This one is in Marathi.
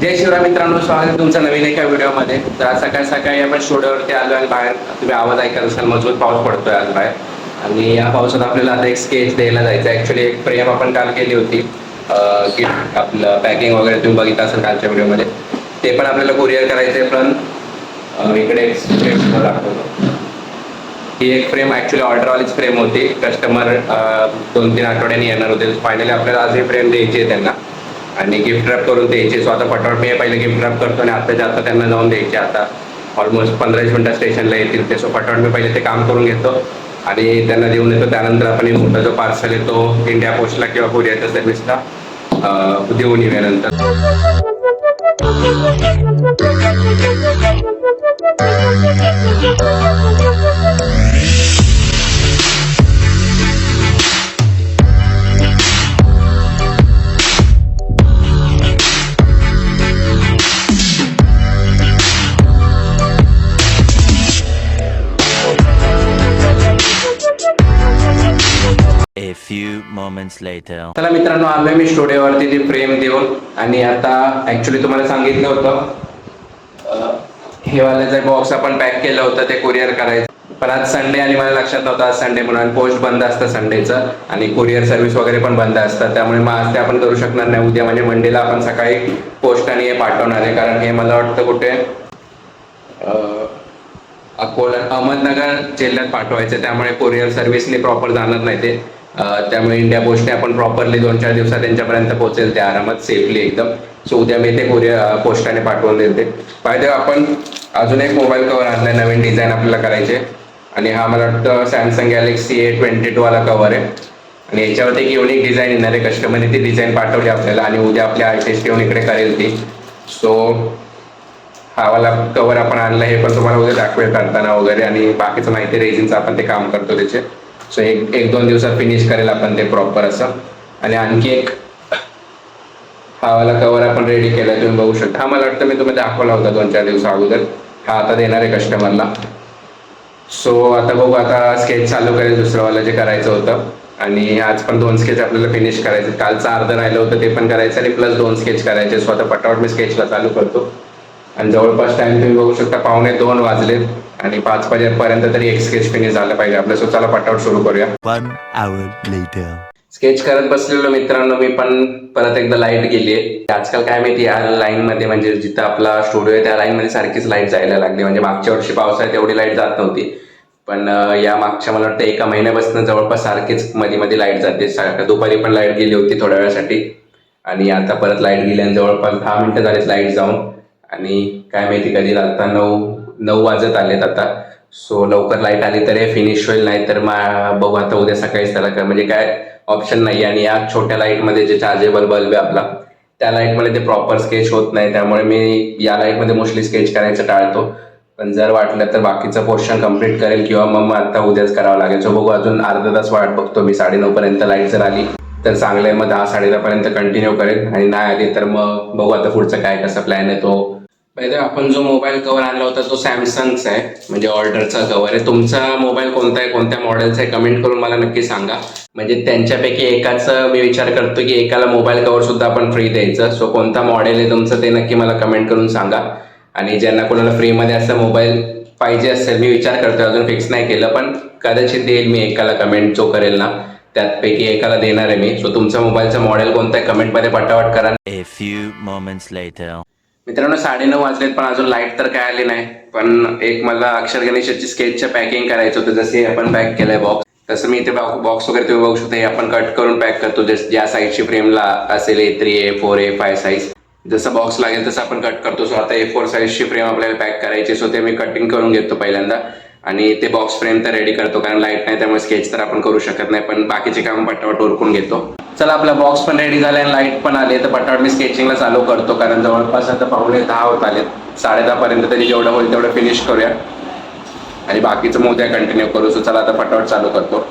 जय शिवराय मित्रांनो, स्वागत आहे तुमचं नवीन एका व्हिडिओमध्ये. तर सकाळी सकाळी आपण स्टुडिओवरती आलो आणि बाहेर तुम्ही आवाज ऐकत असाल, मजबूत पाऊस पडतोय आज बाहेर. आणि या पावसात आपल्याला आता एक स्केच द्यायला जायचं. ॲक्च्युली एक फ्रेम आपण काल केली होती, की आपलं पॅकिंग वगैरे तुम्ही बघितलं असेल कालच्या व्हिडिओमध्ये. ते पण आपल्याला कुरिअर करायचं आहे. पण इकडे एक फ्रेम दाखवतो. ही एक फ्रेम ॲक्च्युली ऑर्डरवालीच फ्रेम होती. कस्टमर 2-3 आठवड्यांनी येणार होते. फायनली आपल्याला आज ही फ्रेम द्यायची आहे त्यांना आणि गिफ्ट रॅप करून द्यायची. सो आता पटपट मी पहिले गिफ्ट रॅप करतो आणि आत्ताच्या आता त्यांना जाऊन द्यायचे. आता ऑलमोस्ट 15 मिनिटं स्टेशनला येतील ते. सो पटपट मी पहिले ते काम करून घेतो आणि त्यांना देऊन येतो. त्यानंतर आपण मोठा जो पार्सल आहे तो इंडिया पोस्टला किंवा कुरिअरच्या सर्व्हिसला देऊन येऊया नंतर. A few moments later. चला मित्रांनो, आलोय मी स्टुडिओवरती ती फ्रेम देऊन. आणि आता ऍक्च्युली तुम्हाला सांगितलं होतं हे वाला जे बॉक्स आपण पॅक केलं होतं ते कुरिअर करायचं. पण आज संडे आणि मला लक्षात नव्हतं आज संडे म्हणून. पोस्ट बंद असतं संडेचं आणि कुरिअर सर्व्हिस वगैरे पण बंद असतात. त्यामुळे मग आज ते आपण करू शकणार नाही. उद्या म्हणजे मंडेला आपण सकाळी पोस्टाने हे पाठवणार आहे. कारण हे मला वाटतं कुठे अकोला अहमदनगर जिल्ह्यात पाठवायचं. त्यामुळे कुरिअर सर्व्हिसने प्रॉपर जाणार नाही ते. त्यामुळे इंडिया पोस्टने आपण प्रॉपरली 2-4 दिवसात त्यांच्यापर्यंत पोहोचेल ते आरामात सेफली एकदम. सो उद्या मी ते कुरिअर पोस्टाने पाठवून देते. पाहिजे आपण अजून एक मोबाईल कवर आणलाय, नवीन डिझाईन आपल्याला करायचे. आणि हा मला वाटतं सॅमसंग गॅलेक्सी A22 वाला कवर आहे. आणि याच्यावरती एक युनिक डिझाईन येणार आहे. कस्टमरने ती डिझाईन पाठवली आपल्याला आणि उद्या आपल्या आर्टिस्ट येऊन इकडे करेल ती. सो हा वाला कवर आपण आणला, हे पण तुम्हाला उद्या दाखवेल करताना वगैरे. आणि बाकीचं माहिती रेझिनचं आपण ते काम करतो त्याचे. सो 1-2 दिवसात फिनिश करेल आपण ते प्रॉपर असं. आणि आणखी एक हा वाला कवर आपण रेडी केला, तुम्ही बघू शकता. हा मला वाटतं मी तुम्हाला दाखवला होता 2-4 दिवसा अगोदर. हा आता देणार आहे कस्टमरला. सो आता बघू, आता स्केच चालू करेल दुसरंवाला जे करायचं होतं. आणि आज पण 2 स्केच आपल्याला फिनिश करायचे. कालचं अर्धं राहिलं होतं ते पण करायचं आणि प्लस 2 स्केच करायचे. सो आता पटापट मी स्केचला चालू करतो. आणि जवळपास टाइम तुम्ही बघू शकता 1:45 वाजलेत आणि 5 वाजेपर्यंत तरी एक स्केच फिनिश झालं पाहिजे आपलं. सो चला पटापट सुरू करूया. 1 hour later. स्केच करत बसलेलो मित्रांनो मी, पण परत एकदा लाईट गेली आहे. आजकाल काय माहिती, या लाईनमध्ये म्हणजे जिथं आपला स्टुडिओ आहे त्या लाईनमध्ये सारखीच लाईट जायला लागली. म्हणजे मागच्या वर्षी पावसाळ्यात एवढी लाईट जात नव्हती, पण या मागच्या मला वाटतं 1 महिन्यापासून जवळपास सारखीच मध्ये लाईट जाते. दुपारी पण लाईट गेली होती थोड्या वेळासाठी आणि आता परत लाईट गेली आणि जवळपास 10 मिनिटं झालीच लाईट जाऊन. आणि काय माहिती कधी आता 9 वाजत आलेत आता. सो लवकर लाईट आली तर हे फिनिश होईल, नाही तर मग बघू आता उद्या सकाळीच त्याला म्हणजे काय ऑप्शन नाही. आणि या छोट्या लाईटमध्ये जे चार्जेबल बल्ब आहे आपला, त्या लाईटमध्ये ते प्रॉपर स्केच होत नाही. त्यामुळे मी या लाईटमध्ये मोस्टली स्केच करायचं टाळतो. पण जर वाटलं तर बाकीचं पोर्शन कम्प्लीट करेल किंवा मग आता उद्याच करावं लागेल. सो बघू, अजून अर्धा तास वाट बघतो मी. 9:30 पर्यंत लाईट जर आली तर चांगलं आहे, मग 10-10:30 पर्यंत कंटिन्यू करेल. आणि नाही आली तर मग बघू आता पुढचं काय कसं प्लॅन आहे तो. पहिले आपण जो मोबाईल कवर आणला होता तो सॅमसंगचा आहे, म्हणजे ऑर्डरचा कवर आहे. तुमचा मोबाईल कोणता आहे, कोणत्या मॉडेलचा आहे, कमेंट करून मला नक्की सांगा. म्हणजे त्यांच्यापैकी एकाचं मी विचार करतो की एकाला मोबाईल कवर सुद्धा आपण फ्री द्यायचं. सो कोणता मॉडेल आहे तुमचं ते नक्की मला कमेंट करून सांगा. आणि ज्यांना कोणाला फ्रीमध्ये असं मोबाईल पाहिजे असेल, मी विचार करतोय, अजून फिक्स नाही केलं, पण कदाचित देईल मी एकाला. कमेंट जो करेल ना त्यापैकी एकाला देणार आहे मी. सो तुमचा मोबाईलचं मॉडेल कोणतं आहे कमेंटमध्ये पटापट करा. A few moments later. मित्रांनो 9:30 वाजलेत पण अजून लाईट तर काय आली नाही. पण एक मला अक्षर गणेशाची स्केचचं पॅकिंग करायचं होतं. जसे आपण पॅक केलंय बॉक्स, तसं मी इथे बॉक्स वगैरे तुम्ही बघू शकता. हे आपण कट करून पॅक करतो. ज्या साईजची फ्रेमला असेल A3, A4, A5 साईज, जसं बॉक्स लागेल तसं आपण कट करतो. सो आता A4 साईजची फ्रेम आपल्याला पॅक करायची. सो ते मी कटिंग करून घेतो पहिल्यांदा आणि ते बॉक्स फ्रेम तर रेडी करतो. कारण लाईट नाही त्यामुळे स्केच तर आपण करू शकत नाही, पण बाकीचे काम पटापट उरकून घेतो. चला, आपला बॉक्स पण रेडी झाला आणि लाईट पण आली, तर पटापट मी स्केचिंगला चालू करतो. कारण जवळपास आता 9:45 होत आलेत. 10:30 पर्यंत तरी जेवढं होईल तेवढं फिनिश करूया आणि बाकीचं मग उद्या कंटिन्यू करू. सो चला आता पटापट चालू करतो.